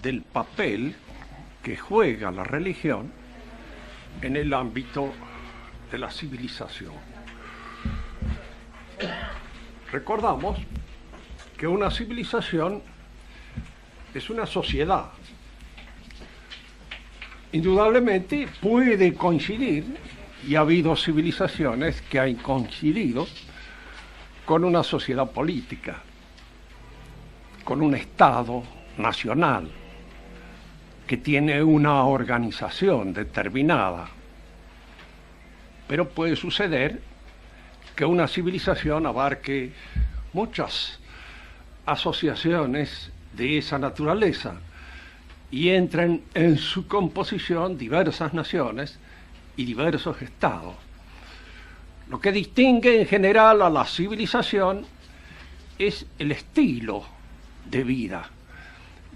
del papel que juega la religión en el ámbito de la civilización. Recordamos que una civilización es una sociedad. Indudablemente puede coincidir, y ha habido civilizaciones que han coincidido con una sociedad política, con un Estado nacional que tiene una organización determinada. Pero puede suceder que una civilización abarque muchas asociaciones de esa naturaleza y entren en su composición diversas naciones y diversos estados. Lo que distingue en general a la civilización es el estilo de vida.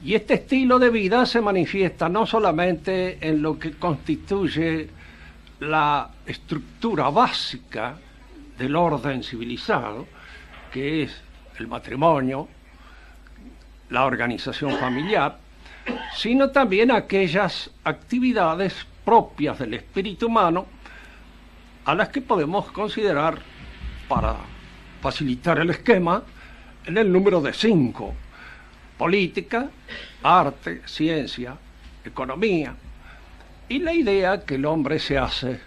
Y este estilo de vida se manifiesta no solamente en lo que constituye la estructura básica del orden civilizado, que es el matrimonio, la organización familiar, sino también aquellas actividades propias del espíritu humano a las que podemos considerar, para facilitar el esquema, en el número de 5: política, arte, ciencia, economía, y la idea que el hombre se hace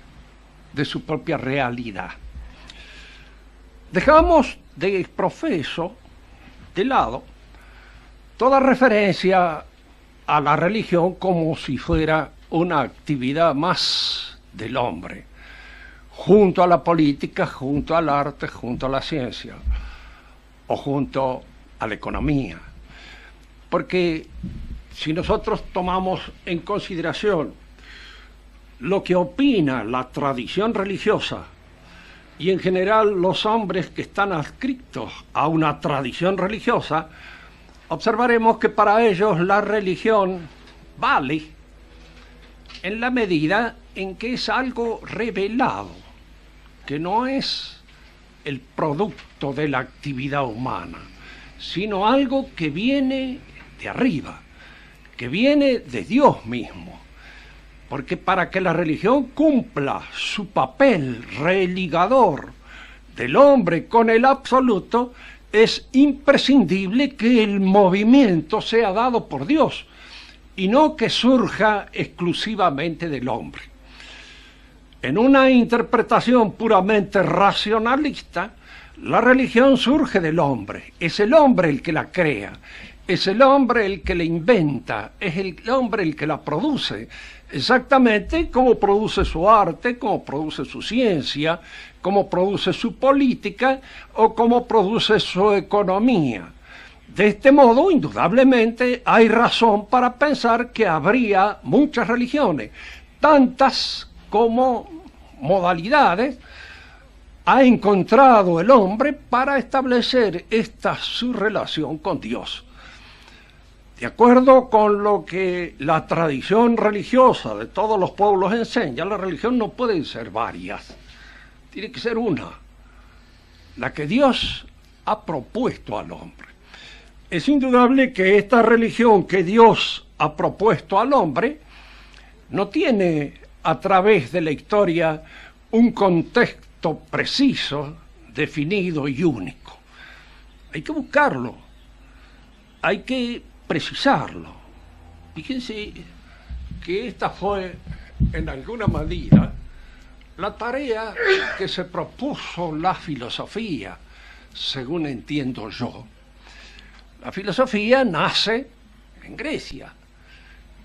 de su propia realidad. Dejamos de profeso de lado toda referencia a la religión como si fuera una actividad más del hombre, junto a la política, junto al arte, junto a la ciencia o junto a la economía. Porque si nosotros tomamos en consideración lo que opina la tradición religiosa y en general los hombres que están adscritos a una tradición religiosa, observaremos que para ellos la religión vale en la medida en que es algo revelado, que no es el producto de la actividad humana, sino algo que viene de arriba, que viene de Dios mismo. Porque para que la religión cumpla su papel religador del hombre con el absoluto, es imprescindible que el movimiento sea dado por Dios y no que surja exclusivamente del hombre. En una interpretación puramente racionalista, la religión surge del hombre, es el hombre el que la crea, es el hombre el que la inventa, es el hombre el que la produce, exactamente como produce su arte, como produce su ciencia, como produce su política o como produce su economía. De este modo, indudablemente, hay razón para pensar que habría muchas religiones, tantas como modalidades ha encontrado el hombre para establecer esta su relación con Dios. De acuerdo con lo que la tradición religiosa de todos los pueblos enseña, la religión no puede ser varias, tiene que ser una, la que Dios ha propuesto al hombre. Es indudable que esta religión que Dios ha propuesto al hombre no tiene a través de la historia un contexto preciso, definido y único. Hay que buscarlo, hay que precisarlo. Fíjense que esta fue, en alguna medida, la tarea que se propuso la filosofía, según entiendo yo. La filosofía nace en Grecia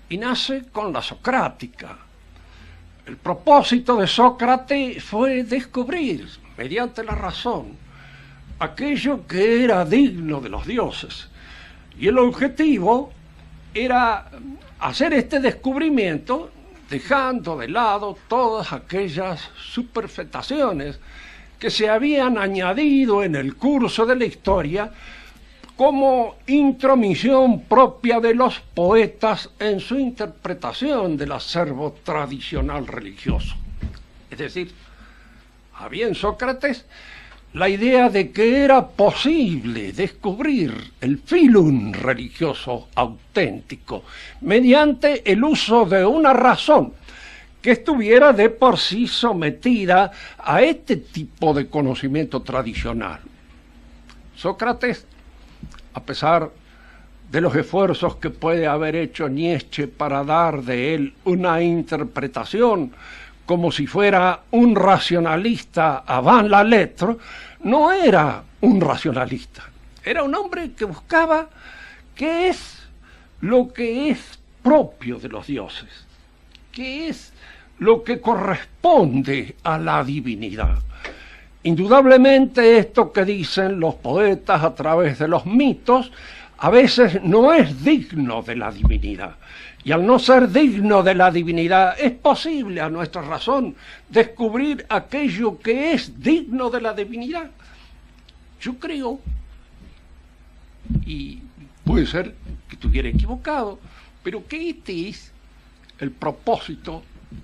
y nace con la socrática. El propósito de Sócrates fue descubrir, mediante la razón, aquello que era digno de los dioses. Y el objetivo era hacer este descubrimiento dejando de lado todas aquellas superfetaciones que se habían añadido en el curso de la historia como intromisión propia de los poetas en su interpretación del acervo tradicional religioso. Es decir, había en Sócrates la idea de que era posible descubrir el filum religioso auténtico mediante el uso de una razón que estuviera de por sí sometida a este tipo de conocimiento tradicional. Sócrates, a pesar de los esfuerzos que puede haber hecho Nietzsche para dar de él una interpretación como si fuera un racionalista avant la lettre, no era un racionalista. Era un hombre que buscaba qué es lo que es propio de los dioses, qué es lo que corresponde a la divinidad. Indudablemente esto que dicen los poetas a través de los mitos a veces no es digno de la divinidad. Y al no ser digno de la divinidad, es posible a nuestra razón descubrir aquello que es digno de la divinidad. Yo creo, y puede ser que estuviera equivocado, pero que este es el propósito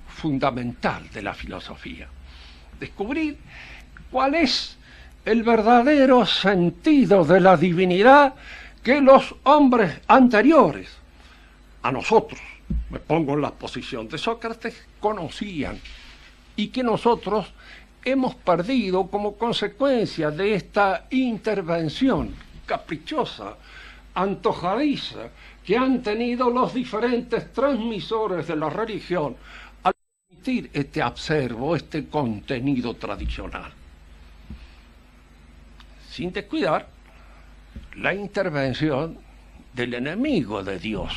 fundamental de la filosofía. Descubrir cuál es el verdadero sentido de la divinidad que los hombres anteriores a nosotros, me pongo en la posición de Sócrates, conocían y que nosotros hemos perdido como consecuencia de esta intervención caprichosa, antojadiza, que han tenido los diferentes transmisores de la religión al permitir este acervo, este contenido tradicional. Sin descuidar la intervención del enemigo de Dios,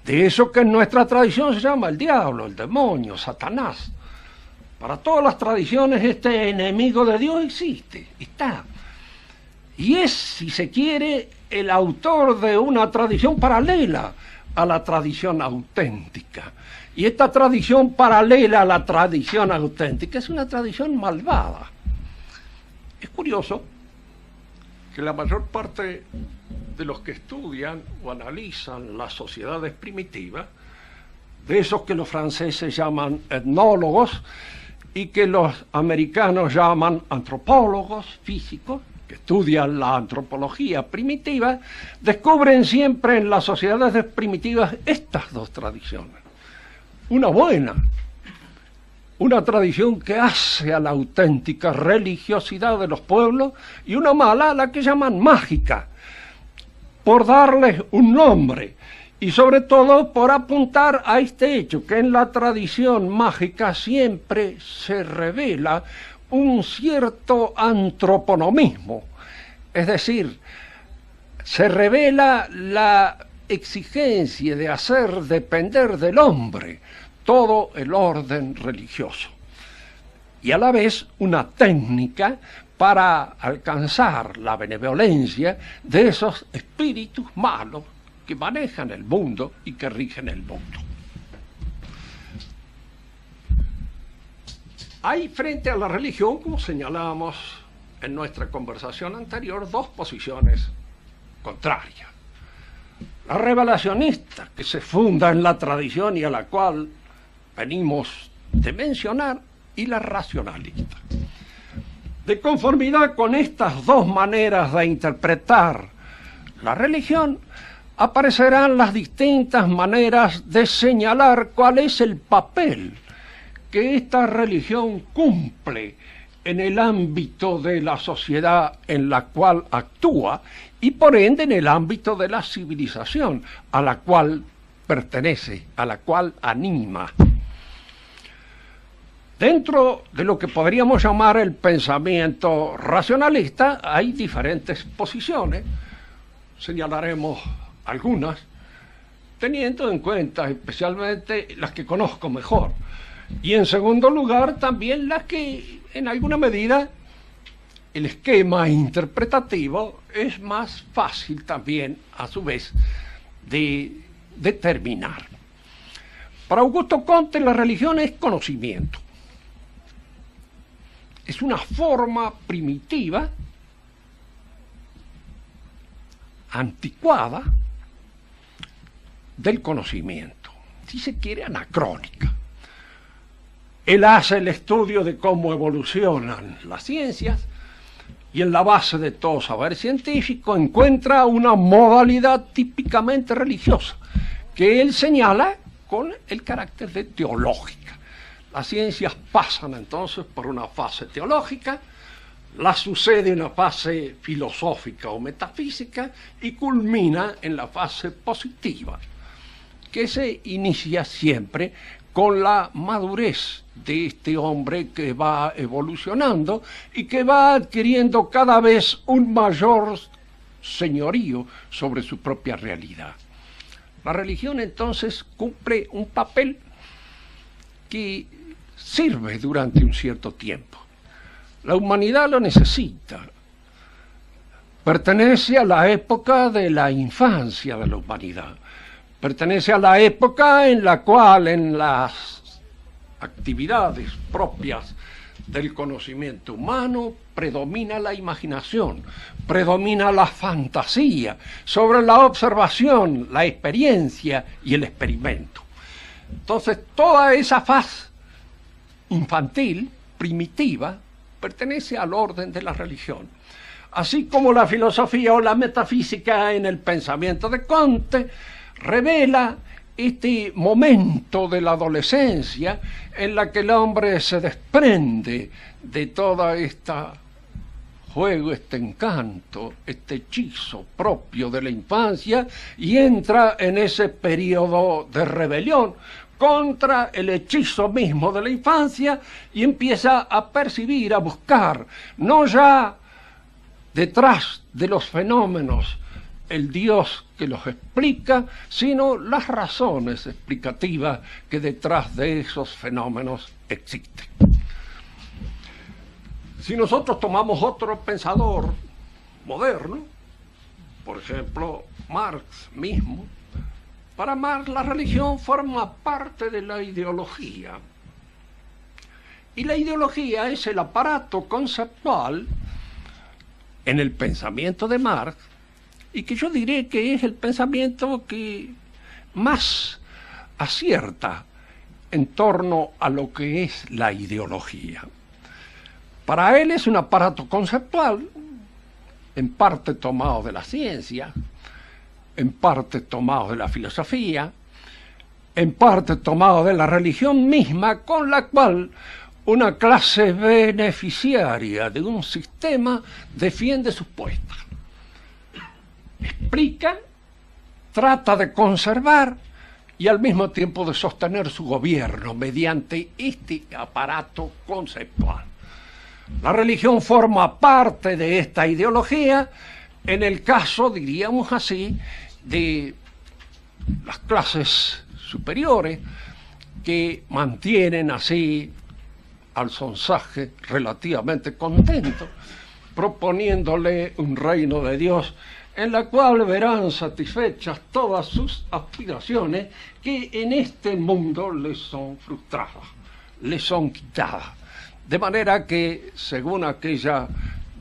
de eso que en nuestra tradición se llama el diablo, el demonio, Satanás. Para todas las tradiciones este enemigo de Dios existe, está. Y es, si se quiere, el autor de una tradición paralela a la tradición auténtica. Y esta tradición paralela a la tradición auténtica es una tradición malvada. Es curioso que la mayor parte de los que estudian o analizan las sociedades primitivas, de esos que los franceses llaman etnólogos y que los americanos llaman antropólogos físicos, que estudian la antropología primitiva, descubren siempre en las sociedades primitivas estas dos tradiciones. Una buena, una tradición que hace a la auténtica religiosidad de los pueblos, y una mala, la que llaman mágica, por darles un nombre y sobre todo por apuntar a este hecho, que en la tradición mágica siempre se revela un cierto antroponomismo, es decir, se revela la exigencia de hacer depender del hombre todo el orden religioso, y a la vez una técnica para alcanzar la benevolencia de esos espíritus malos que manejan el mundo y que rigen el mundo. Hay frente a la religión, como señalábamos en nuestra conversación anterior, dos posiciones contrarias. La revelacionista, que se funda en la tradición y a la cual venimos de mencionar, y la racionalista. De conformidad con estas dos maneras de interpretar la religión, aparecerán las distintas maneras de señalar cuál es el papel que esta religión cumple en el ámbito de la sociedad en la cual actúa y por ende en el ámbito de la civilización a la cual pertenece, a la cual anima. Dentro de lo que podríamos llamar el pensamiento racionalista hay diferentes posiciones, señalaremos algunas, teniendo en cuenta especialmente las que conozco mejor, y en segundo lugar también las que en alguna medida el esquema interpretativo es más fácil también a su vez de determinar. Para Augusto Comte la religión es conocimiento. Es una forma primitiva, anticuada, del conocimiento, si se quiere anacrónica. Él hace el estudio de cómo evolucionan las ciencias y en la base de todo saber científico encuentra una modalidad típicamente religiosa que él señala con el carácter de teológica. Las ciencias pasan entonces por una fase teológica, la sucede una fase filosófica o metafísica y culmina en la fase positiva, que se inicia siempre con la madurez de este hombre que va evolucionando y que va adquiriendo cada vez un mayor señorío sobre su propia realidad. La religión entonces cumple un papel que sirve durante un cierto tiempo. La humanidad lo necesita. Pertenece a la época de la infancia de la humanidad. Pertenece a la época en la cual en las actividades propias del conocimiento humano predomina la imaginación, predomina la fantasía sobre la observación, la experiencia y el experimento. Entonces, toda esa faz infantil, primitiva, pertenece al orden de la religión. Así como la filosofía o la metafísica en el pensamiento de Comte revela este momento de la adolescencia en la que el hombre se desprende de toda esta juego, este encanto, este hechizo propio de la infancia y entra en ese periodo de rebelión contra el hechizo mismo de la infancia y empieza a percibir, a buscar, no ya detrás de los fenómenos el Dios que los explica, sino las razones explicativas que detrás de esos fenómenos existen. Si nosotros tomamos otro pensador moderno, por ejemplo, Marx mismo, para Marx la religión forma parte de la ideología. Y la ideología es el aparato conceptual en el pensamiento de Marx, y que yo diré que es el pensamiento que más acierta en torno a lo que es la ideología. Para él es un aparato conceptual, en parte tomado de la ciencia, en parte tomado de la filosofía, en parte tomado de la religión misma, con la cual una clase beneficiaria de un sistema defiende sus puestas. Explica, trata de conservar y al mismo tiempo de sostener su gobierno mediante este aparato conceptual. La religión forma parte de esta ideología, en el caso, diríamos así, de las clases superiores que mantienen así al sonsaje relativamente contento, proponiéndole un reino de Dios en la cual verán satisfechas todas sus aspiraciones que en este mundo les son frustradas, les son quitadas. De manera que, según aquella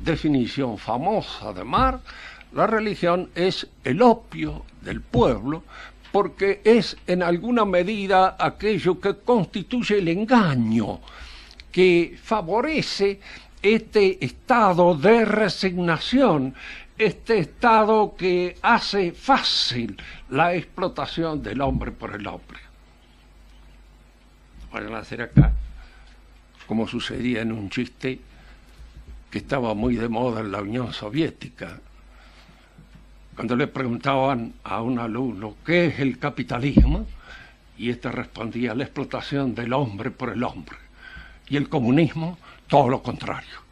definición famosa de Marx, la religión es el opio del pueblo porque es en alguna medida aquello que constituye el engaño, que favorece este estado de resignación, este estado que hace fácil la explotación del hombre por el hombre. Vayan a hacer acá, como sucedía en un chiste que estaba muy de moda en la Unión Soviética, cuando le preguntaban a un alumno ¿qué es el capitalismo? Y este respondía: la explotación del hombre por el hombre. Y el comunismo, todo lo contrario.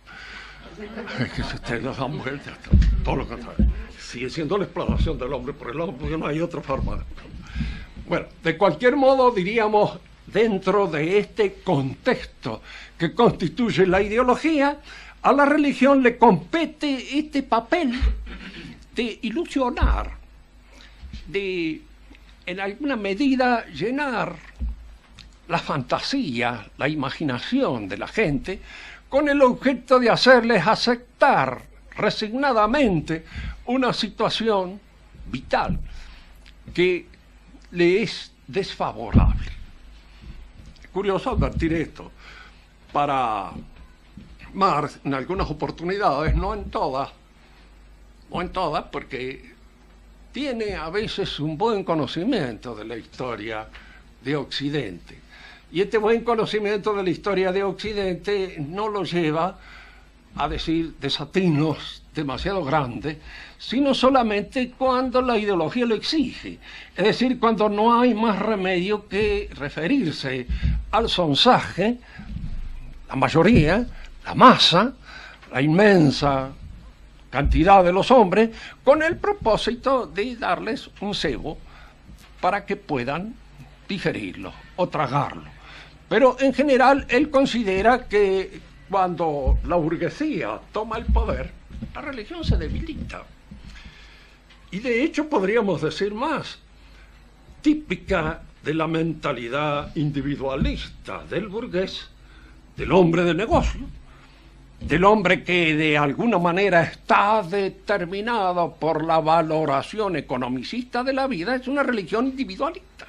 Que si ustedes lo dan vuelta, todo lo contrario. Sigue siendo la explotación del hombre por el hombre, porque no hay otra forma. Bueno, de cualquier modo, diríamos, dentro de este contexto que constituye la ideología, a la religión le compete este papel de ilusionar, de en alguna medida llenar la fantasía, la imaginación de la gente, con el objeto de hacerles aceptar resignadamente una situación vital que le es desfavorable. curioso advertir esto. Para Marx, en algunas oportunidades, no en todas, porque tiene a veces un buen conocimiento de la historia de Occidente. Y este buen conocimiento de la historia de Occidente no lo lleva a decir desatinos demasiado grandes, sino solamente cuando la ideología lo exige. Es decir, cuando no hay más remedio que referirse al sonsaje, la mayoría, la masa, la inmensa cantidad de los hombres, con el propósito de darles un cebo para que puedan digerirlo o tragarlo. Pero en general él considera que cuando la burguesía toma el poder, la religión se debilita. Y de hecho podríamos decir más, típica de la mentalidad individualista del burgués, del hombre de negocio, del hombre que de alguna manera está determinado por la valoración economicista de la vida, es una religión individualista.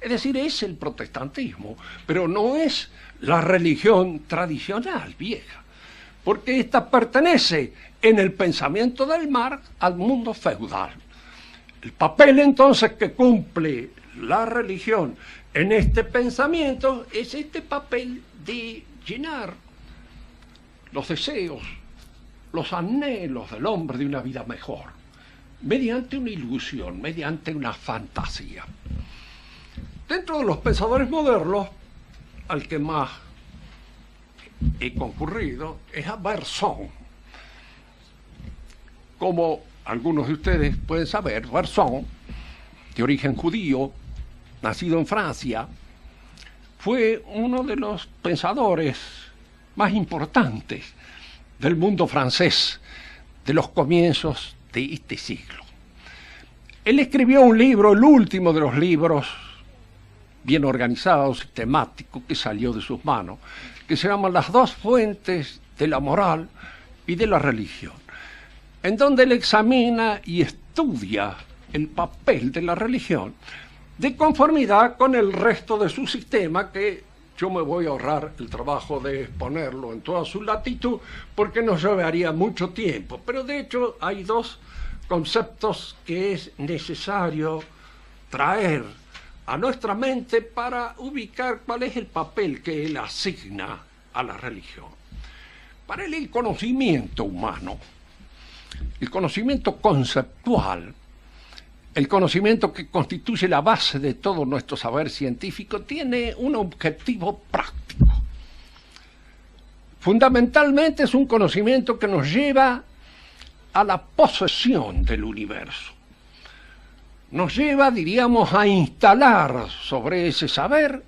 Es decir, es el protestantismo, pero no es la religión tradicional, vieja, porque ésta pertenece en el pensamiento del Marx al mundo feudal. El papel entonces que cumple la religión en este pensamiento es este papel de llenar los deseos, los anhelos del hombre de una vida mejor, mediante una ilusión, mediante una fantasía. Dentro de los pensadores modernos, al que más he concurrido es a Bergson. Como algunos de ustedes pueden saber, Bergson, de origen judío, nacido en Francia, fue uno de los pensadores más importantes del mundo francés de los comienzos de este siglo. Él escribió un libro, el último de los libros bien organizado, sistemático, que salió de sus manos, que se llama Las dos fuentes de la moral y de la religión, en donde él examina y estudia el papel de la religión de conformidad con el resto de su sistema, que yo me voy a ahorrar el trabajo de exponerlo en toda su latitud, porque nos llevaría mucho tiempo. Pero de hecho hay dos conceptos que es necesario traer a nuestra mente para ubicar cuál es el papel que él asigna a la religión. Para él el conocimiento humano, el conocimiento conceptual, el conocimiento que constituye la base de todo nuestro saber científico, tiene un objetivo práctico. Fundamentalmente es un conocimiento que nos lleva a la posesión del universo. Nos lleva, diríamos, a instalar sobre ese saber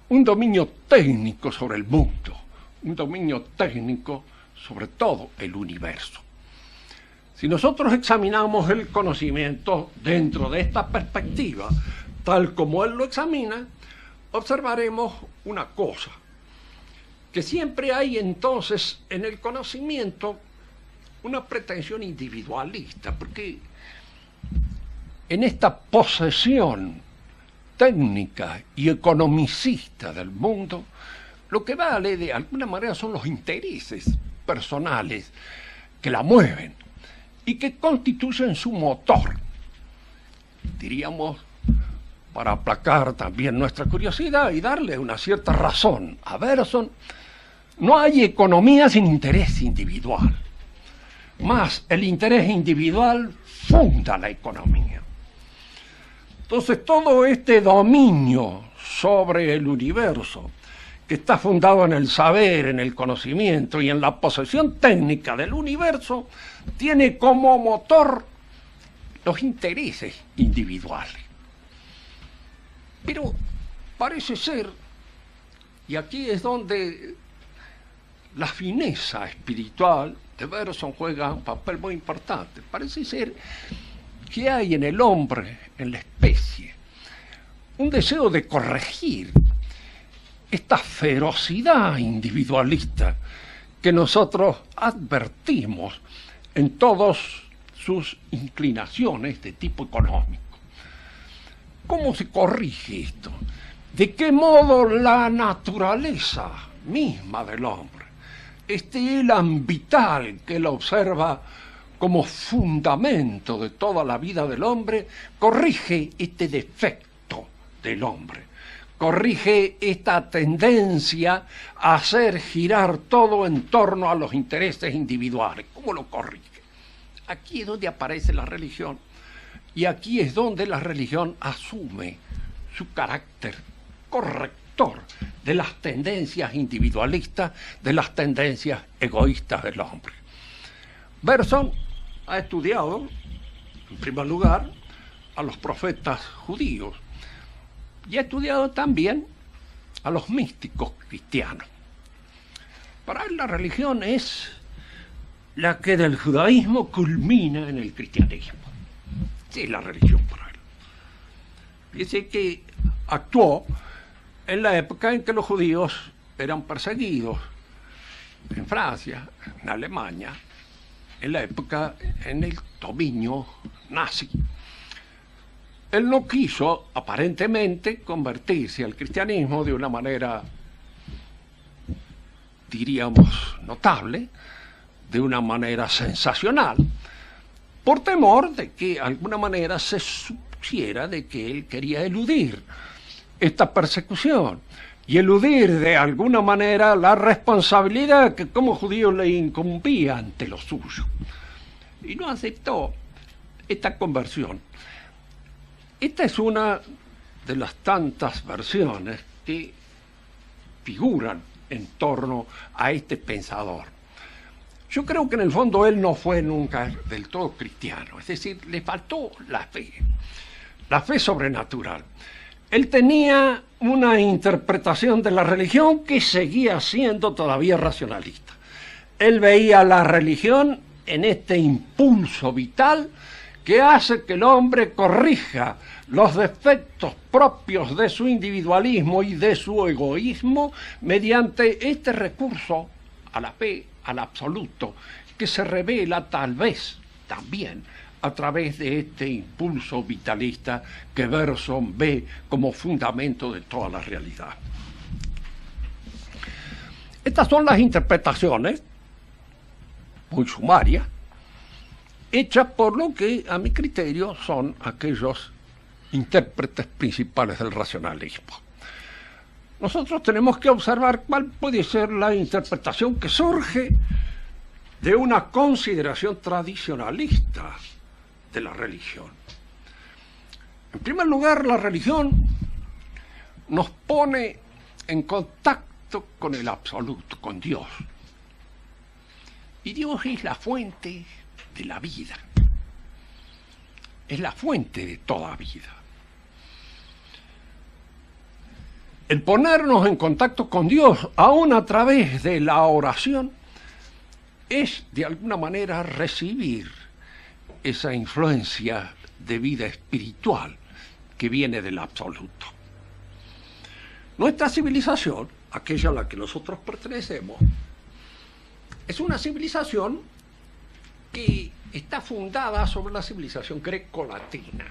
un dominio técnico sobre el mundo, un dominio técnico sobre todo el universo. Si nosotros examinamos el conocimiento dentro de esta perspectiva, tal como él lo examina, observaremos una cosa, que siempre hay entonces en el conocimiento una pretensión individualista, porque en esta posesión técnica y economicista del mundo, lo que vale de alguna manera son los intereses personales que la mueven y que constituyen su motor. Diríamos, para aplacar también nuestra curiosidad y darle una cierta razón a Bergson, no hay economía sin interés individual. Más el interés individual funda la economía. Entonces todo este dominio sobre el universo, que está fundado en el saber, en el conocimiento y en la posesión técnica del universo, tiene como motor los intereses individuales. Pero parece ser, y aquí es donde la fineza espiritual de Bergson juega un papel muy importante, parece ser que hay en el hombre, en la especie, un deseo de corregir esta ferocidad individualista que nosotros advertimos en todas sus inclinaciones de tipo económico. ¿Cómo se corrige esto? de qué modo la naturaleza misma del hombre, este elan vital que él observa como fundamento de toda la vida del hombre, corrige este defecto del hombre, corrige esta tendencia a hacer girar todo en torno a los intereses individuales. ¿Cómo lo corrige? Aquí es donde aparece la religión, y aquí es donde la religión asume su carácter corrector de las tendencias individualistas, de las tendencias egoístas del hombre. Bergson ha estudiado, en primer lugar, a los profetas judíos y ha estudiado también a los místicos cristianos. Para él la religión es la que del judaísmo culmina en el cristianismo. Sí, es la religión para él. Dice que actuó en la época en que los judíos eran perseguidos en Francia, en Alemania, en la época en el dominio nazi. Él no quiso, aparentemente, convertirse al cristianismo de una manera, diríamos, notable, de una manera sensacional, por temor de que de alguna manera se supiera de que él quería eludir esta persecución y eludir de alguna manera la responsabilidad que como judío le incumbía ante lo suyo. Y no aceptó esta conversión. Esta es una de las tantas versiones que figuran en torno a este pensador. Yo creo que en el fondo él no fue nunca del todo cristiano, es decir, le faltó la fe sobrenatural. Él tenía una interpretación de la religión que seguía siendo todavía racionalista. Él veía la religión en este impulso vital que hace que el hombre corrija los defectos propios de su individualismo y de su egoísmo mediante este recurso a la fe, al absoluto, que se revela tal vez también a través de este impulso vitalista que Bergson ve como fundamento de toda la realidad. Estas son las interpretaciones, muy sumarias, hechas por lo que, a mi criterio, son aquellos intérpretes principales del racionalismo. Nosotros tenemos que observar cuál puede ser la interpretación que surge de una consideración tradicionalista de la religión. En primer lugar, la religión nos pone en contacto con el absoluto, con Dios. Y Dios es la fuente de la vida. Es la fuente de toda vida. El ponernos en contacto con Dios, aún a través de la oración, es de alguna manera recibir esa influencia de vida espiritual que viene del absoluto. Nuestra civilización, aquella a la que nosotros pertenecemos, es una civilización que está fundada sobre la civilización grecolatina.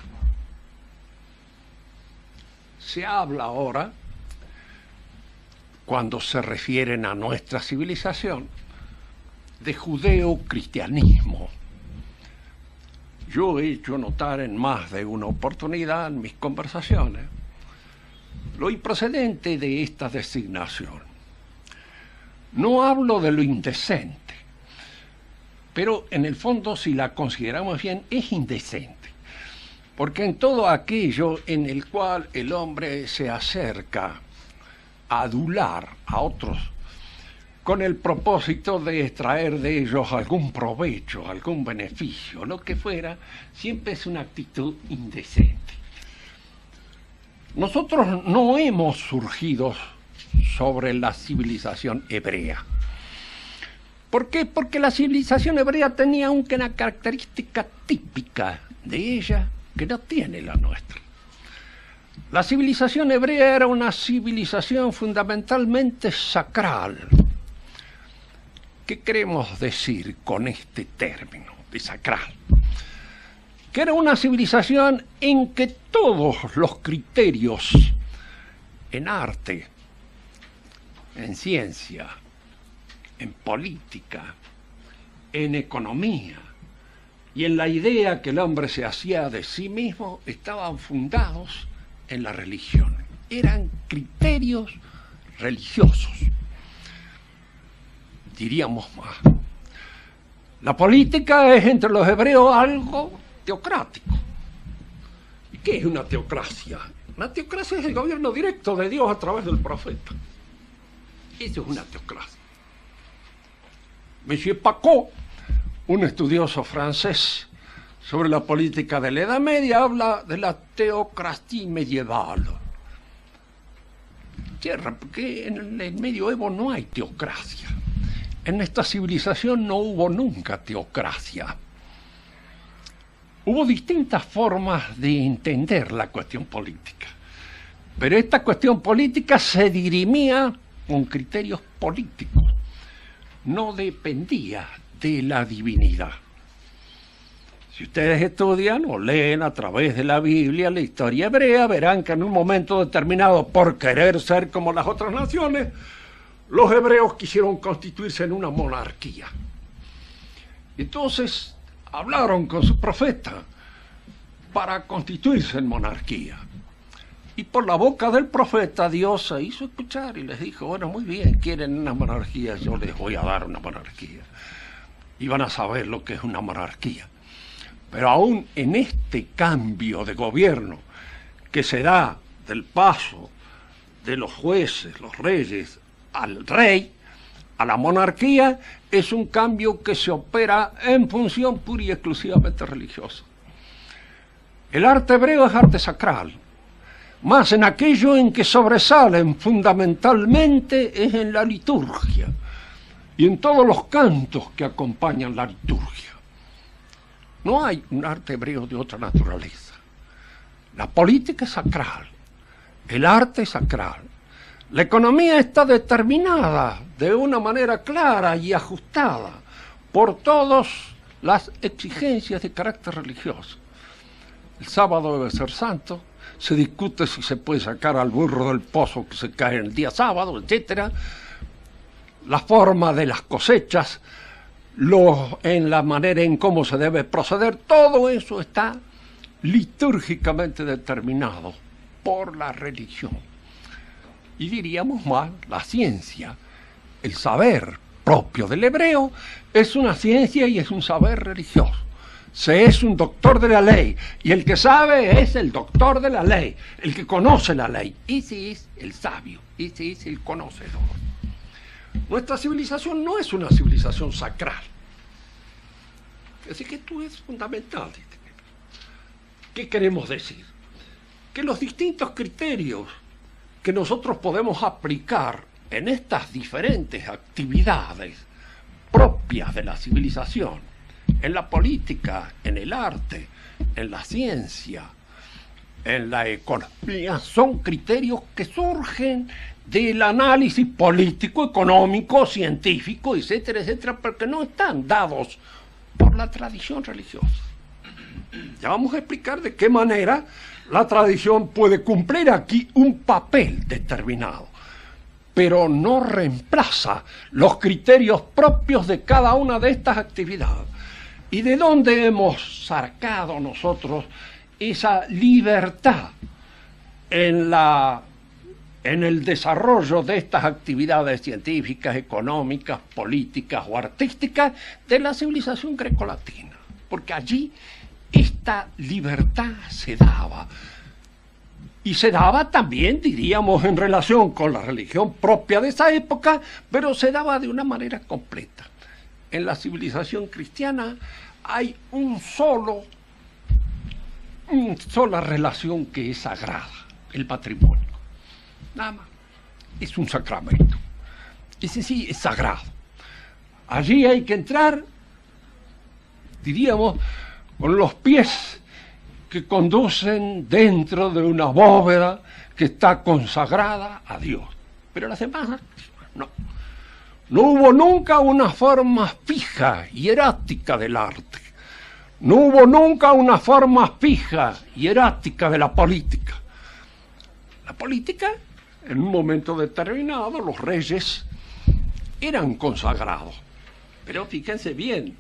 Se habla ahora, cuando se refieren a nuestra civilización, de judeo-cristianismo. Yo he hecho notar en más de una oportunidad en mis conversaciones lo improcedente de esta designación. No hablo de lo indecente, pero en el fondo, si la consideramos bien, es indecente, porque en todo aquello en el cual el hombre se acerca a adular a otros con el propósito de extraer de ellos algún provecho, algún beneficio, lo que fuera, siempre es una actitud indecente. Nosotros no hemos surgido sobre la civilización hebrea. ¿Por qué? Porque la civilización hebrea tenía una característica típica de ella que no tiene la nuestra. La civilización hebrea era una civilización fundamentalmente sacral. ¿Qué queremos decir con este término de sacral? Que era una civilización en que todos los criterios en arte, en ciencia, en política, en economía y en la idea que el hombre se hacía de sí mismo, estaban fundados en la religión. Eran criterios religiosos. Diríamos más. La política es entre los hebreos algo teocrático. ¿Y qué es una teocracia? La teocracia es el gobierno directo de Dios a través del profeta. Eso es una teocracia. Monsieur Pacot, un estudioso francés sobre la política de la Edad Media, habla de la teocracia medieval. Tierra, porque en el medioevo no hay teocracia. En esta civilización no hubo nunca teocracia. Hubo distintas formas de entender la cuestión política, pero esta cuestión política se dirimía con criterios políticos, no dependía de la divinidad. Si ustedes estudian o leen a través de la Biblia la historia hebrea, verán que en un momento determinado, por querer ser como las otras naciones, los hebreos quisieron constituirse en una monarquía. Entonces hablaron con su profeta para constituirse en monarquía. Y por la boca del profeta Dios se hizo escuchar y les dijo, bueno, muy bien, quieren una monarquía, yo les voy a dar una monarquía. Y van a saber lo que es una monarquía. Pero aún en este cambio de gobierno que se da del paso de los jueces, los reyes, al rey, a la monarquía, es un cambio que se opera en función pura y exclusivamente religiosa. El arte hebreo es arte sacral, más en aquello en que sobresalen fundamentalmente es en la liturgia y en todos los cantos que acompañan la liturgia. No hay un arte hebreo de otra naturaleza. La política es sacral, el arte es sacral. La economía está determinada de una manera clara y ajustada por todas las exigencias de carácter religioso. El sábado debe ser santo, se discute si se puede sacar al burro del pozo que se cae en el día sábado, etc. La forma de las cosechas, en la manera en cómo se debe proceder, todo eso está litúrgicamente determinado por la religión. Y diríamos más, la ciencia, el saber propio del hebreo, es una ciencia y es un saber religioso. Se es un doctor de la ley, y el que sabe es el doctor de la ley, el que conoce la ley. Ese es el sabio, ese es el conocedor. Nuestra civilización no es una civilización sacral. Así que esto es fundamental. ¿Qué queremos decir? Que los distintos criterios que nosotros podemos aplicar en estas diferentes actividades propias de la civilización, en la política, en el arte, en la ciencia, en la economía, son criterios que surgen del análisis político, económico, científico, etcétera, etcétera, porque no están dados por la tradición religiosa. Ya vamos a explicar de qué manera la tradición puede cumplir aquí un papel determinado, pero no reemplaza los criterios propios de cada una de estas actividades. ¿Y de dónde hemos sacado nosotros esa libertad en el desarrollo de estas actividades científicas, económicas, políticas o artísticas de la civilización grecolatina? Porque allí esta libertad se daba. Y se daba también, diríamos, en relación con la religión propia de esa época, pero se daba de una manera completa. En la civilización cristiana hay una sola relación que es sagrada, el matrimonio. Nada más. Es un sacramento. Ese sí es sagrado. Allí hay que entrar, diríamos, con los pies que conducen dentro de una bóveda que está consagrada a Dios. Pero las demás, no. No hubo nunca una forma fija, hierática del arte. No hubo nunca una forma fija, hierática de la política. La política en un momento determinado los reyes eran consagrados. Pero fíjense bien,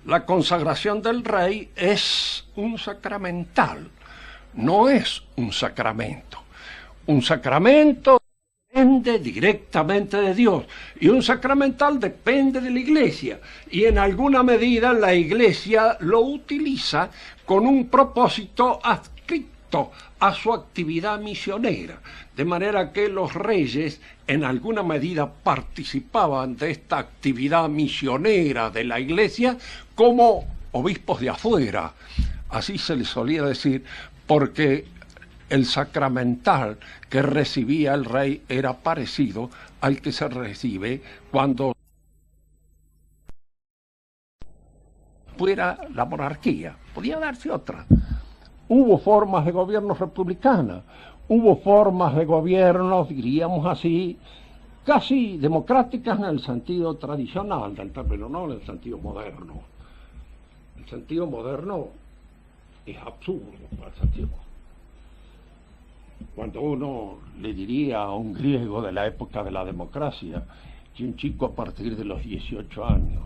la consagración del rey es un sacramental, no es un sacramento. Un sacramento depende directamente de Dios y un sacramental depende de la Iglesia, y en alguna medida la Iglesia lo utiliza con un propósito adscrito a su actividad misionera, de manera que los reyes en alguna medida participaban de esta actividad misionera de la Iglesia como obispos de afuera, así se les solía decir, porque el sacramental que recibía el rey era parecido al que se recibe cuando fuera la monarquía. Podía darse otra. Hubo formas de gobierno republicana, hubo formas de gobierno, diríamos así, casi democráticas en el sentido tradicional del término, no en el sentido moderno. El sentido moderno es absurdo para el sentido moderno. Cuando uno le diría a un griego de la época de la democracia que un chico a partir de los 18 años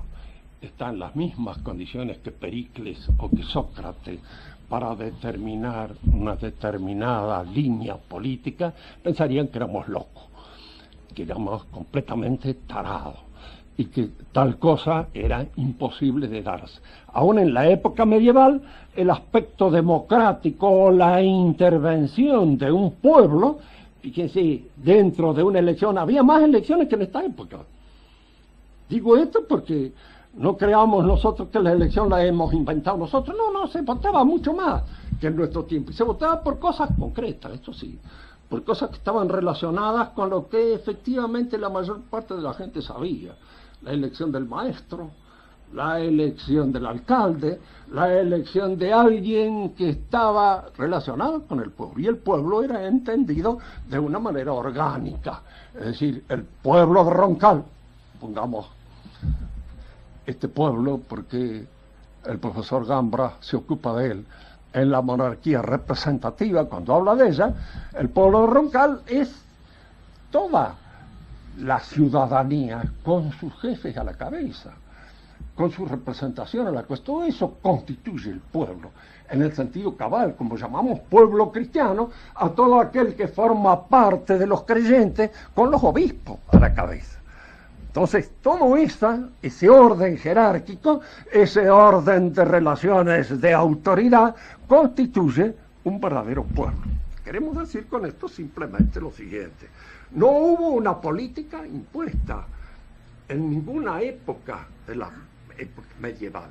está en las mismas condiciones que Pericles o que Sócrates para determinar una determinada línea política, pensarían que éramos locos, que éramos completamente tarados y que tal cosa era imposible de darse. Aún en la época medieval, el aspecto democrático, la intervención de un pueblo, fíjense, dentro de una elección, había más elecciones que en esta época. Digo esto porque no creamos nosotros que la elección la hemos inventado nosotros, no, se votaba mucho más que en nuestro tiempo, y se votaba por cosas concretas, esto sí, por cosas que estaban relacionadas con lo que efectivamente la mayor parte de la gente sabía. La elección del maestro, la elección del alcalde, la elección de alguien que estaba relacionado con el pueblo. Y el pueblo era entendido de una manera orgánica. Es decir, el pueblo de Roncal, pongamos este pueblo porque el profesor Gambra se ocupa de él, en la monarquía representativa, cuando habla de ella, el pueblo de Roncal es toda la ciudadanía con sus jefes a la cabeza, con su representación a la cuestión. Todo eso constituye el pueblo, en el sentido cabal, como llamamos pueblo cristiano, a todo aquel que forma parte de los creyentes con los obispos a la cabeza. Entonces, todo ese orden jerárquico, ese orden de relaciones de autoridad, constituye un verdadero pueblo. Queremos decir con esto simplemente lo siguiente: no hubo una política impuesta en ninguna época de la época medieval.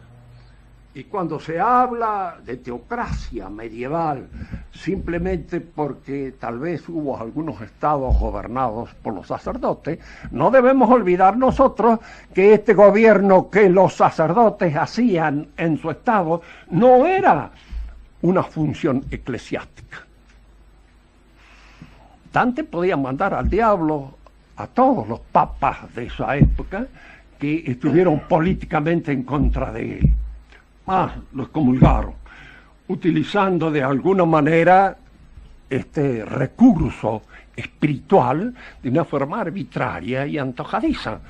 Y cuando se habla de teocracia medieval, simplemente porque tal vez hubo algunos estados gobernados por los sacerdotes, no debemos olvidar nosotros que este gobierno que los sacerdotes hacían en su estado no era una función eclesiástica. Dante podía mandar al diablo a todos los papas de esa época que estuvieron políticamente en contra de él. Los excomulgaron, utilizando de alguna manera este recurso espiritual de una forma arbitraria y antojadiza,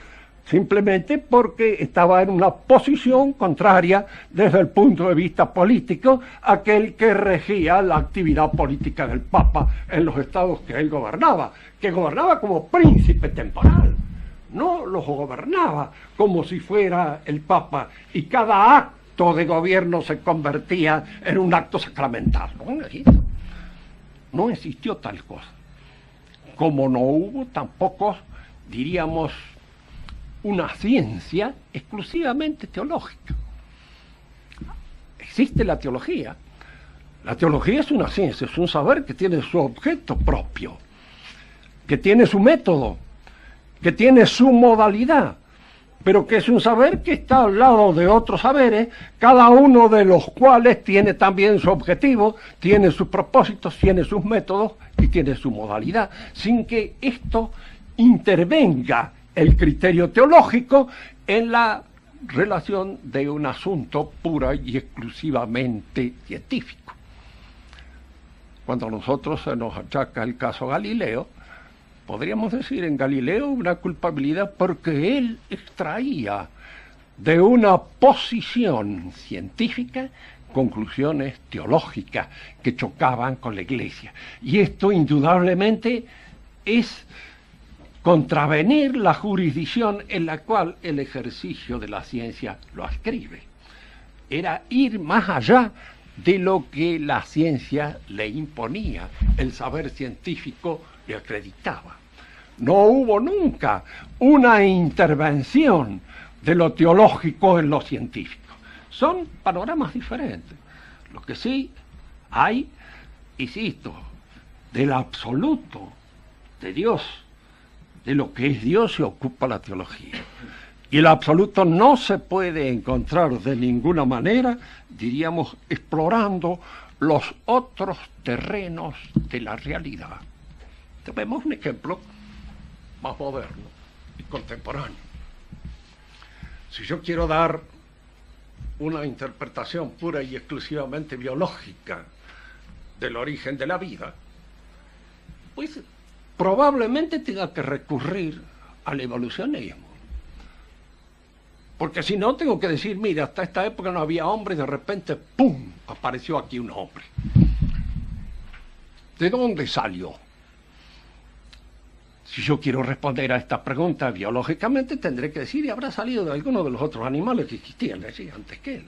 simplemente porque estaba en una posición contraria desde el punto de vista político a aquel que regía la actividad política del Papa en los estados que él gobernaba, que gobernaba como príncipe temporal, no los gobernaba como si fuera el Papa, y cada acto de gobierno se convertía en un acto sacramental. No existió tal cosa. Como no hubo tampoco, diríamos, una ciencia exclusivamente teológica. Existe la teología. La teología es una ciencia, es un saber que tiene su objeto propio, que tiene su método, que tiene su modalidad, pero que es un saber que está al lado de otros saberes, cada uno de los cuales tiene también su objetivo, tiene sus propósitos, tiene sus métodos y tiene su modalidad, sin que esto intervenga el criterio teológico en la relación de un asunto pura y exclusivamente científico. Cuando a nosotros se nos achaca el caso Galileo, podríamos decir en Galileo, una culpabilidad porque él extraía de una posición científica conclusiones teológicas que chocaban con la Iglesia. Y esto indudablemente es contravenir la jurisdicción en la cual el ejercicio de la ciencia lo adscribe. Era ir más allá de lo que la ciencia le imponía, el saber científico le acreditaba. No hubo nunca una intervención de lo teológico en lo científico. Son panoramas diferentes. Lo que sí hay, insisto, del absoluto de Dios, de lo que es Dios, se ocupa la teología. Y el absoluto no se puede encontrar de ninguna manera, diríamos, explorando los otros terrenos de la realidad. Tenemos un ejemplo más moderno y contemporáneo. Si yo quiero dar una interpretación pura y exclusivamente biológica del origen de la vida, pues probablemente tenga que recurrir al evolucionismo. Porque si no, tengo que decir, mira, hasta esta época no había hombre y de repente, ¡pum!, apareció aquí un hombre. ¿De dónde salió? Si yo quiero responder a esta pregunta biológicamente, tendré que decir, y habrá salido de alguno de los otros animales que existían allí antes que él.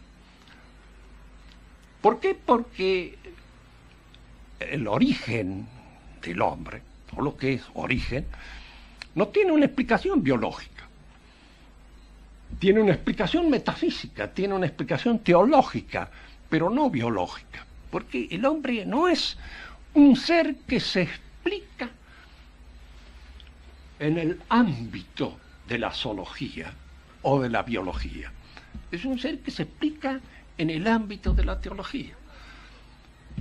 ¿Por qué? Porque el origen del hombre, todo lo que es origen, no tiene una explicación biológica. Tiene una explicación metafísica, tiene una explicación teológica, pero no biológica. Porque el hombre no es un ser que se explica en el ámbito de la zoología o de la biología. Es un ser que se explica en el ámbito de la teología.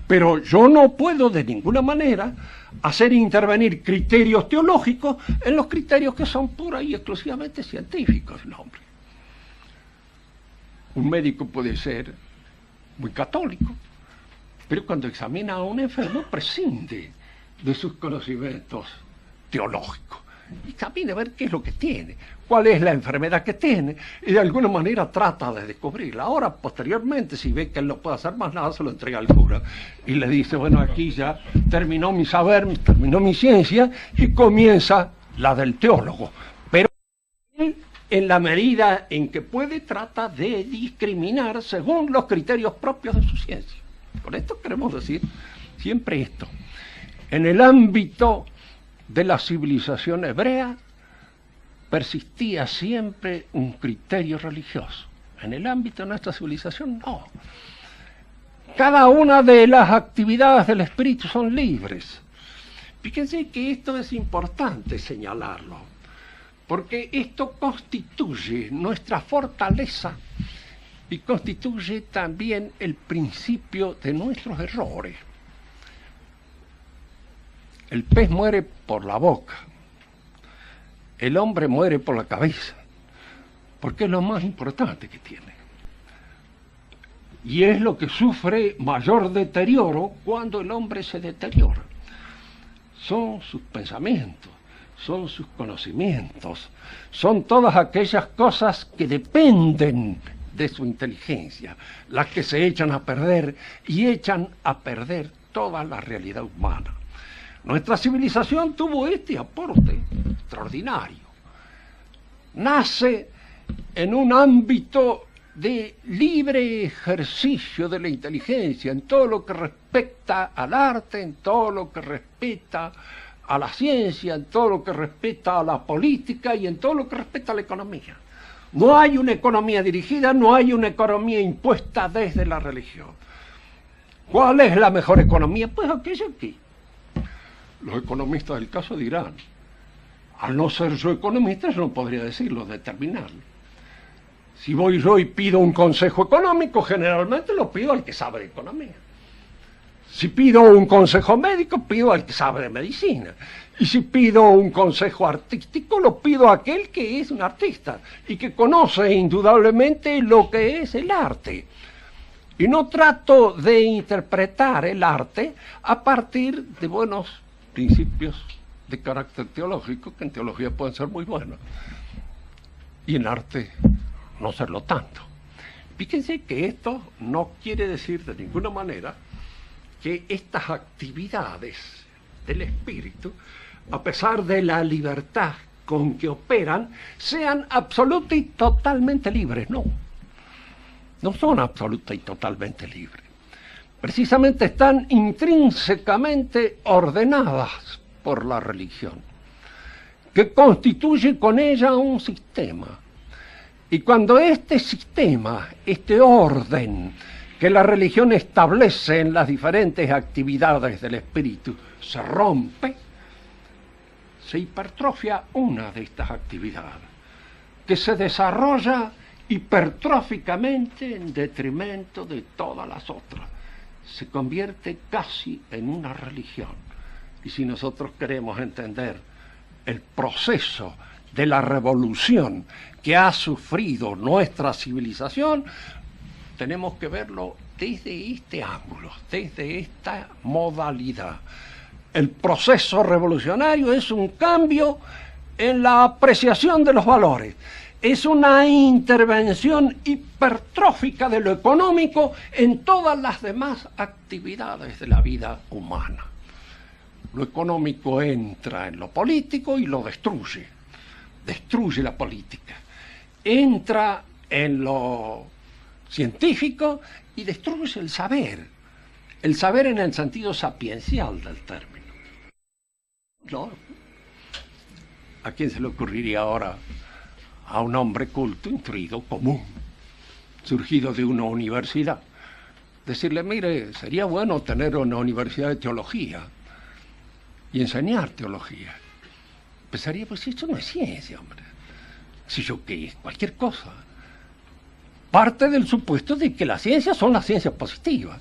Pero yo no puedo de ninguna manera hacer intervenir criterios teológicos en los criterios que son pura y exclusivamente científicos del hombre. Un médico puede ser muy católico, pero cuando examina a un enfermo prescinde de sus conocimientos teológicos. Examina a ver qué es lo que tiene, cuál es la enfermedad que tiene, y de alguna manera trata de descubrirla. Ahora, posteriormente, si ve que él no puede hacer más nada, se lo entrega al cura y le dice, bueno, aquí ya terminó mi saber, terminó mi ciencia, y comienza la del teólogo. Pero él, en la medida en que puede, trata de discriminar según los criterios propios de su ciencia. Con esto queremos decir siempre esto. En el ámbito de la civilización hebrea persistía siempre un criterio religioso. En el ámbito de nuestra civilización, no. Cada una de las actividades del espíritu son libres. Fíjense que esto es importante señalarlo, porque esto constituye nuestra fortaleza y constituye también el principio de nuestros errores. El pez muere por la boca, el hombre muere por la cabeza, porque es lo más importante que tiene. Y es lo que sufre mayor deterioro cuando el hombre se deteriora. Son sus pensamientos, son sus conocimientos, son todas aquellas cosas que dependen de su inteligencia, las que se echan a perder y echan a perder toda la realidad humana. Nuestra civilización tuvo este aporte extraordinario. Nace en un ámbito de libre ejercicio de la inteligencia, en todo lo que respecta al arte, en todo lo que respecta a la ciencia, en todo lo que respecta a la política y en todo lo que respecta a la economía. No hay una economía dirigida, no hay una economía impuesta desde la religión. ¿Cuál es la mejor economía? Pues aquella aquí. Los economistas del caso dirán, al no ser yo economista, yo no podría decirlo, determinarlo. Si voy yo y pido un consejo económico, generalmente lo pido al que sabe de economía. Si pido un consejo médico, pido al que sabe de medicina. Y si pido un consejo artístico, lo pido a aquel que es un artista y que conoce indudablemente lo que es el arte. Y no trato de interpretar el arte a partir de buenos principios de carácter teológico, que en teología pueden ser muy buenas, y en arte no serlo tanto. Fíjense que esto no quiere decir de ninguna manera que estas actividades del espíritu, a pesar de la libertad con que operan, sean absoluta y totalmente libres. No, no son absoluta y totalmente libres. Precisamente están intrínsecamente ordenadas por la religión, que constituye con ella un sistema. Y cuando este sistema, este orden que la religión establece en las diferentes actividades del espíritu, se rompe, se hipertrofia una de estas actividades, que se desarrolla hipertróficamente en detrimento de todas las otras. Se convierte casi en una religión. Y si nosotros queremos entender el proceso de la revolución que ha sufrido nuestra civilización, tenemos que verlo desde este ángulo, desde esta modalidad. El proceso revolucionario es un cambio en la apreciación de los valores. Es una intervención hipertrófica de lo económico en todas las demás actividades de la vida humana. Lo económico entra en lo político y lo destruye. Destruye la política. Entra en lo científico y destruye el saber. El saber en el sentido sapiencial del término. ¿No? ¿A quién se le ocurriría ahora, a un hombre culto, instruido, común, surgido de una universidad, decirle, mire, sería bueno tener una universidad de teología y enseñar teología? Pensaría, pues esto no es ciencia, hombre. Si yo qué, cualquier cosa. Parte del supuesto de que las ciencias son las ciencias positivas.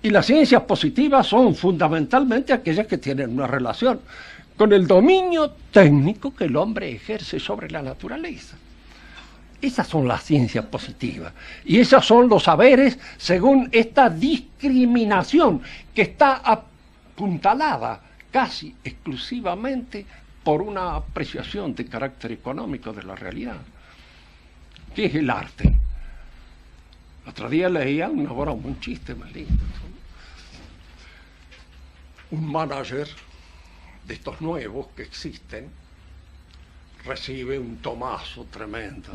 Y las ciencias positivas son fundamentalmente aquellas que tienen una relación con el dominio técnico que el hombre ejerce sobre la naturaleza. Esas son las ciencias positivas. Y esos son los saberes según esta discriminación que está apuntalada casi exclusivamente por una apreciación de carácter económico de la realidad. ¿Qué es el arte? El otro día leía una broma, un chiste más lindo. Un manager de estos nuevos que existen recibe un tomazo tremendo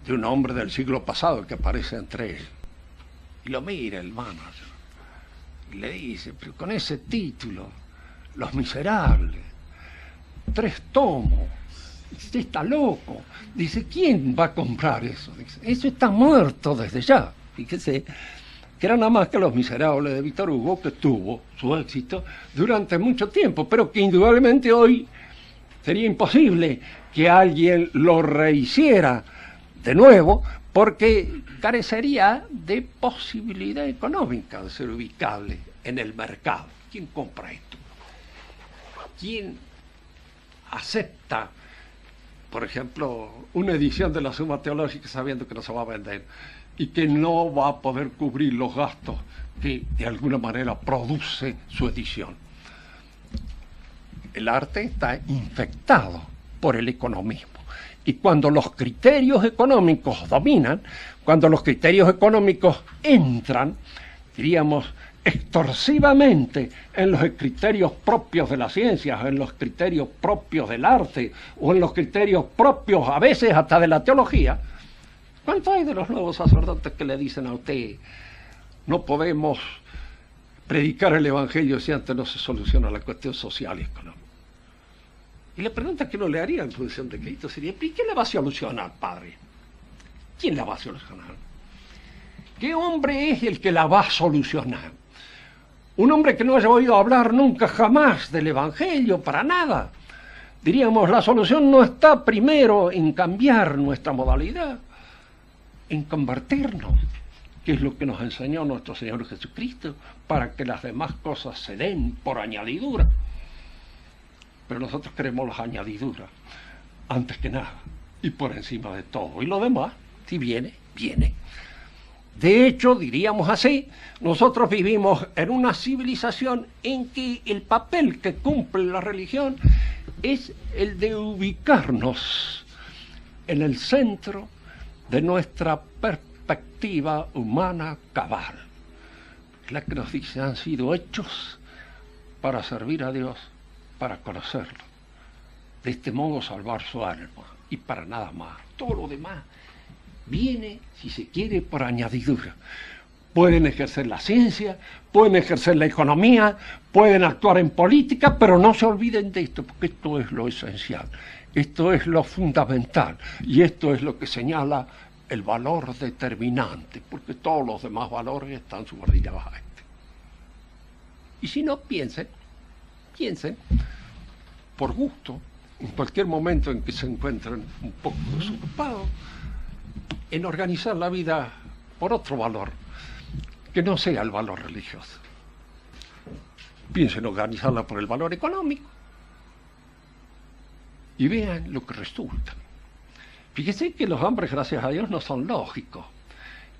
de un hombre del siglo pasado que aparece entre ellos. Y lo mira el manager y le dice, pero con ese título, Los Miserables, 3 tomos, usted está loco. Dice, ¿quién va a comprar eso? Dice, eso está muerto desde ya. Fíjese que era nada más que Los Miserables de Víctor Hugo, que tuvo su éxito durante mucho tiempo, pero que indudablemente hoy sería imposible que alguien lo rehiciera de nuevo, porque carecería de posibilidad económica de ser ubicable en el mercado. ¿Quién compra esto? ¿Quién acepta, por ejemplo, una edición de la Suma Teológica sabiendo que no se va a vender y que no va a poder cubrir los gastos que de alguna manera produce su edición? El arte está infectado por el economismo. Y cuando los criterios económicos dominan, cuando los criterios económicos entran, diríamos, extorsivamente en los criterios propios de las ciencias, en los criterios propios del arte, o en los criterios propios, a veces hasta de la teología, ¿cuánto hay de los nuevos sacerdotes que le dicen a usted, no podemos predicar el Evangelio si antes no se soluciona la cuestión social y económica? Y la pregunta que uno le haría en función de Cristo sería, ¿y quién la va a solucionar, padre? ¿Quién la va a solucionar? ¿Qué hombre es el que la va a solucionar? Un hombre que no haya oído hablar nunca jamás del Evangelio, para nada. Diríamos, la solución no está primero en cambiar nuestra modalidad, en convertirnos, que es lo que nos enseñó nuestro Señor Jesucristo, para que las demás cosas se den por añadidura. Pero nosotros queremos las añadiduras antes que nada y por encima de todo. Y lo demás, si viene, viene. De hecho, diríamos así, nosotros vivimos en una civilización en que el papel que cumple la religión es el de ubicarnos en el centro de nuestra perspectiva humana cabal. La que nos dice, han sido hechos para servir a Dios, para conocerlo. De este modo salvar su alma y para nada más. Todo lo demás viene, si se quiere, por añadidura. Pueden ejercer la ciencia, pueden ejercer la economía, pueden actuar en política, pero no se olviden de esto, porque esto es lo esencial, esto es lo fundamental, y esto es lo que señala el valor determinante, porque todos los demás valores están subordinados a este. Y si no, piensen, por gusto, en cualquier momento en que se encuentren un poco desocupados, en organizar la vida por otro valor, que no sea el valor religioso. Piensen en organizarla por el valor económico y vean lo que resulta. Fíjense que los hombres, gracias a Dios, no son lógicos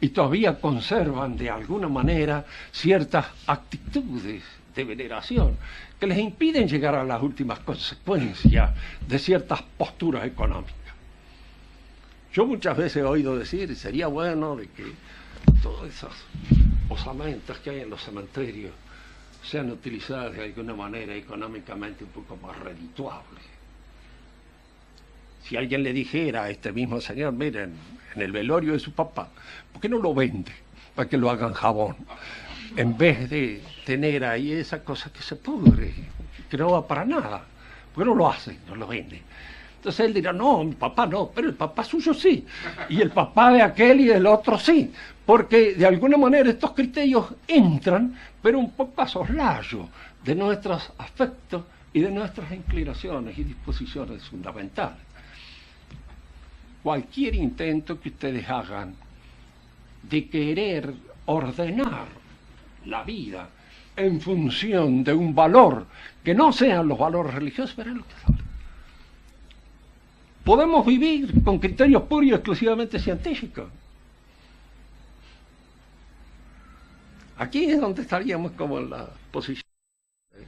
y todavía conservan de alguna manera ciertas actitudes de veneración que les impiden llegar a las últimas consecuencias de ciertas posturas económicas. Yo muchas veces he oído decir, sería bueno de que todos esos osamentas que hay en los cementerios sean utilizadas de alguna manera económicamente un poco más redituables. Si alguien le dijera a este mismo señor, miren, en el velorio de su papá, ¿por qué no lo vende para que lo hagan jabón? En vez de tener ahí esa cosa que se pudre, que no va para nada, ¿por qué no lo hace, no lo vende? Entonces él dirá, no, mi papá no, pero el papá suyo sí, y el papá de aquel y del otro sí, porque de alguna manera estos criterios entran, pero un poco a soslayo de nuestros afectos y de nuestras inclinaciones y disposiciones fundamentales. Cualquier intento que ustedes hagan de querer ordenar la vida en función de un valor que no sean los valores religiosos, verán lo que sale. Podemos vivir con criterios puros y exclusivamente científicos. Aquí es donde estaríamos como en la posición de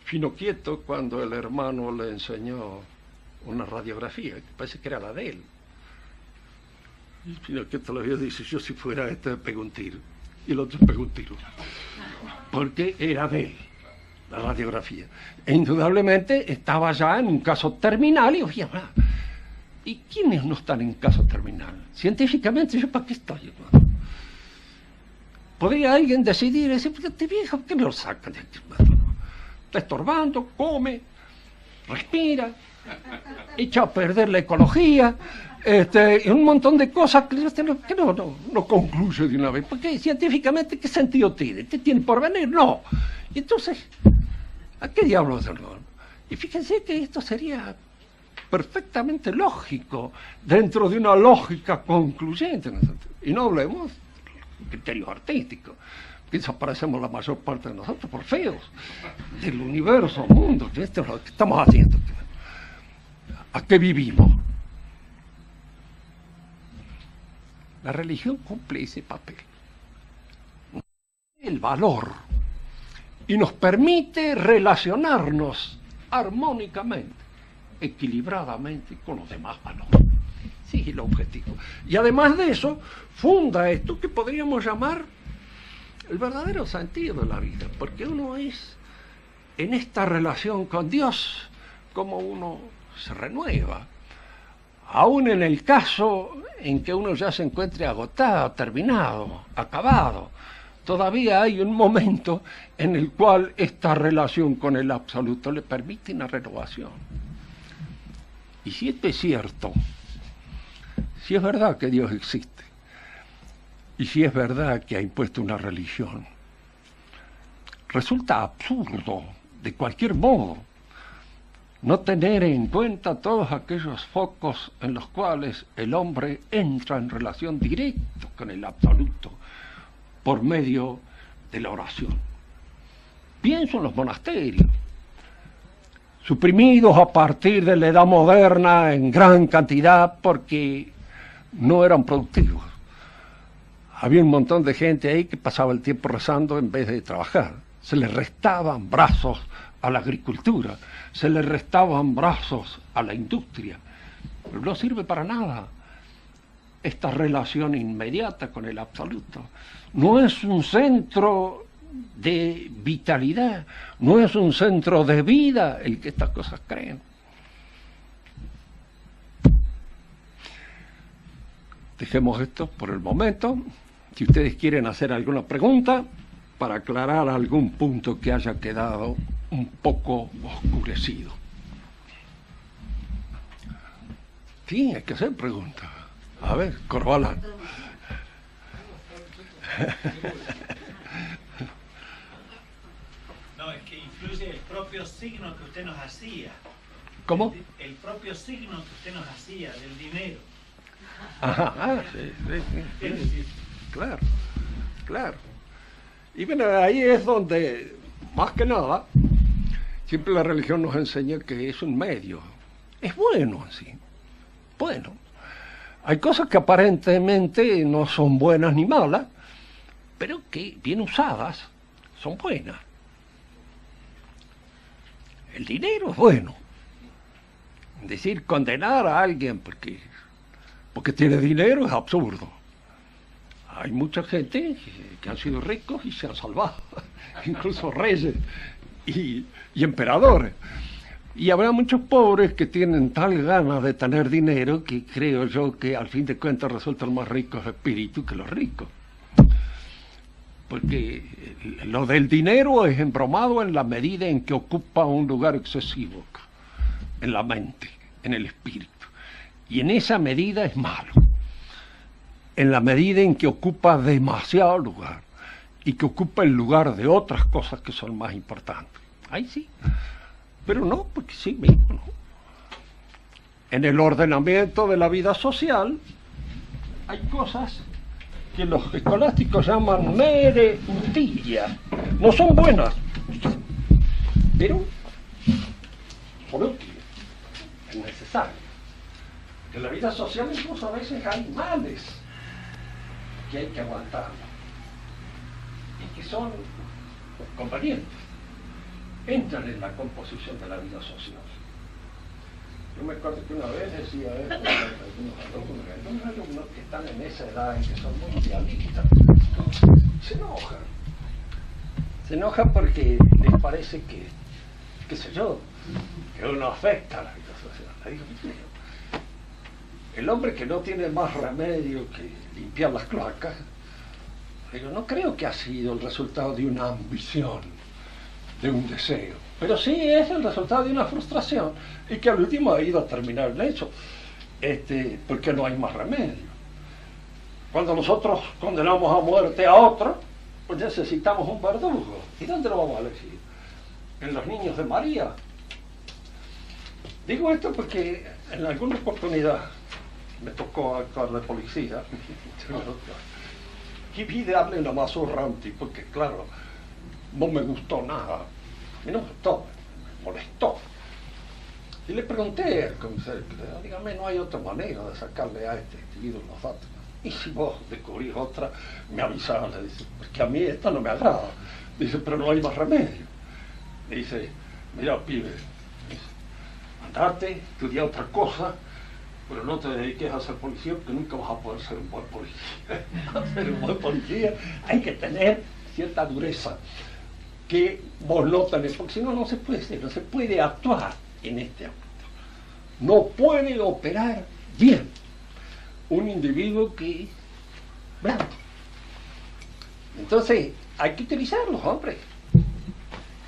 Fino Quieto cuando el hermano le enseñó una radiografía, que parece que era la de él. Y Fino Quieto le dice, yo si fuera este pego un tiro. Y el otro pegó un tiro. Porque era de él, la radiografía. E indudablemente estaba ya en un caso terminal y oye, ¿y quiénes no están en caso terminal? Científicamente, ¿yo para qué estoy, hermano? ¿Podría alguien decidir, decir, este viejo, ¿por qué me lo sacan de aquí, hermano? Está estorbando, come, respira, echa a perder la ecología, y un montón de cosas que no concluye de una vez. Porque científicamente, ¿qué sentido tiene? ¿Qué tiene por venir? No. Y entonces, ¿a qué diablos de no? Y fíjense que esto sería perfectamente lógico, dentro de una lógica concluyente. Y no hablemos de criterios artísticos, que desaparecemos la mayor parte de nosotros por feos, del universo, mundo, que esto es lo que estamos haciendo. ¿A qué vivimos? La religión cumple ese papel. El valor. Y nos permite relacionarnos armónicamente, equilibradamente con los demás valores. Sí, es el objetivo. Y además de eso, funda esto que podríamos llamar el verdadero sentido de la vida, porque uno es, en esta relación con Dios, como uno se renueva. Aún en el caso en que uno ya se encuentre agotado, terminado, acabado, todavía hay un momento en el cual esta relación con el absoluto le permite una renovación. Y si esto es cierto, si es verdad que Dios existe, y si es verdad que ha impuesto una religión, resulta absurdo, de cualquier modo, no tener en cuenta todos aquellos focos en los cuales el hombre entra en relación directa con el absoluto por medio de la oración. Pienso en los monasterios, suprimidos a partir de la edad moderna en gran cantidad porque no eran productivos. había un montón de gente ahí que pasaba el tiempo rezando en vez de trabajar. Se le restaban brazos a la agricultura, se le restaban brazos a la industria. Pero no sirve para nada esta relación inmediata con el absoluto. No es un centro de vitalidad, no es un centro de vida el que estas cosas creen. Dejemos esto por el momento. Si ustedes quieren hacer alguna pregunta para aclarar algún punto que haya quedado un poco oscurecido. Sí, hay que hacer preguntas. A ver, Corvalán. No, es que influye el propio signo que usted nos hacía. ¿Cómo? El propio signo que usted nos hacía del dinero. Ajá, sí. Claro, claro. Y bueno, ahí es donde, más que nada, siempre la religión nos enseña que es un medio. Es bueno así. Bueno. Hay cosas que aparentemente no son buenas ni malas, pero que bien usadas son buenas. El dinero es bueno. Es decir, condenar a alguien porque tiene dinero es absurdo. Hay mucha gente que han sido ricos y se han salvado, incluso reyes y emperadores. Y habrá muchos pobres que tienen tal ganas de tener dinero que creo yo que al fin de cuentas resultan más ricos de espíritu que los ricos. Porque lo del dinero es embromado en la medida en que ocupa un lugar excesivo en la mente, en el espíritu. Y en esa medida es malo. En la medida en que ocupa demasiado lugar y que ocupa el lugar de otras cosas que son más importantes. Ahí sí. Pero no, porque sí mismo, ¿no? En el ordenamiento de la vida social hay cosas que los escolásticos llaman mere utilia. No son buenas, pero son útiles, es necesario. En la vida social incluso a veces hay males que hay que aguantar y que son convenientes. Entran en la composición de la vida social. Yo me acuerdo que una vez decía esto algunos alumnos que están en esa edad en que son muy idealistas, se enojan porque les parece que, qué sé yo, que uno afecta a la vida social. Le digo, el hombre que no tiene más remedio que limpiar las cloacas, pero no creo que ha sido el resultado de una ambición, de un deseo, pero sí es el resultado de una frustración y que al último ha ido a terminar el hecho, porque no hay más remedio. Cuando nosotros condenamos a muerte a otro, pues necesitamos un verdugo. ¿Y dónde lo vamos a elegir? En los niños de María. Digo esto porque en alguna oportunidad me tocó actuar de policía y vi darle la mazorra a un tipo que, claro, no me gustó nada. Me no gustó, me molestó. Y le pregunté al comisario, dígame, ¿no hay otra manera de sacarle a este individuo los datos? Y si vos descubrís otra, me avisás, le dice, porque a mí esta no me agrada. Dice, pero no hay más remedio. Le dice, mira, pibe, andate, estudia otra cosa, pero no te dediques a ser policía porque nunca vas a poder ser un buen policía. Para ser un buen policía hay que tener cierta dureza que vos no tenés, porque si no, no se puede ser, no se puede actuar en este ámbito. No puede operar bien un individuo que es blanco. Entonces, hay que utilizarlos, hombre,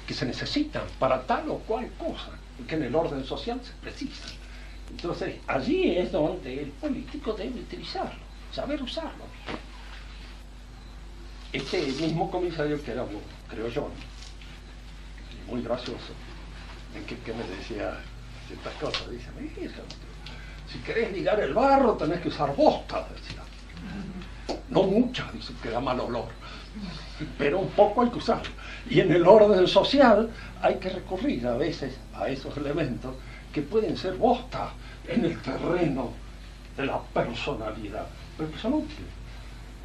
que se necesitan para tal o cual cosa, que en el orden social se precisa. Entonces, allí es donde el político debe utilizarlo, saber usarlo. Este mismo comisario que era, creo yo, muy gracioso, en que me decía ciertas cosas, dice, mira, si querés ligar el barro tenés que usar bosta, decía. No muchas, dice, que da mal olor, pero un poco hay que usarlo. Y en el orden social hay que recurrir a veces a esos elementos que pueden ser bosta en el terreno de la personalidad, pero que son útiles.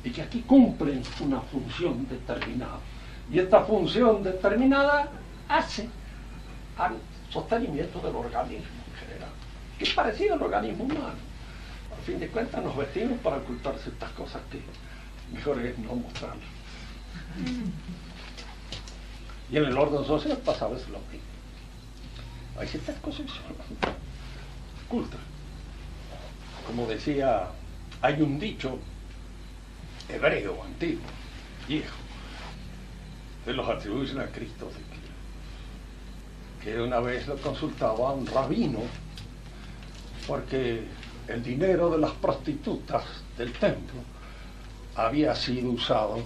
y que aquí cumplen una función determinada. Y esta función determinada hace al sostenimiento del organismo en general, que es parecido al organismo humano. A fin de cuentas nos vestimos para ocultar ciertas cosas que mejor es no mostrarlas. Y en el orden social pasa a veces lo mismo. Hay ciertas cosas que son ocultas. Como decía, hay un dicho hebreo antiguo, viejo, de los atribuyen a Cristo, que una vez lo consultaba a un rabino porque el dinero de las prostitutas del templo había sido usado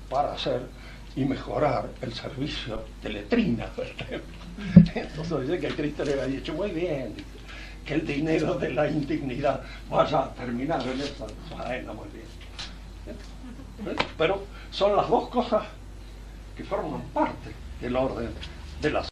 para hacer y mejorar el servicio de letrinas del templo. Entonces dice que Cristo le había dicho, muy bien, dice, que el dinero de la indignidad vaya a terminar en esa faena, muy bien. Pero son las dos cosas que forman parte del orden de la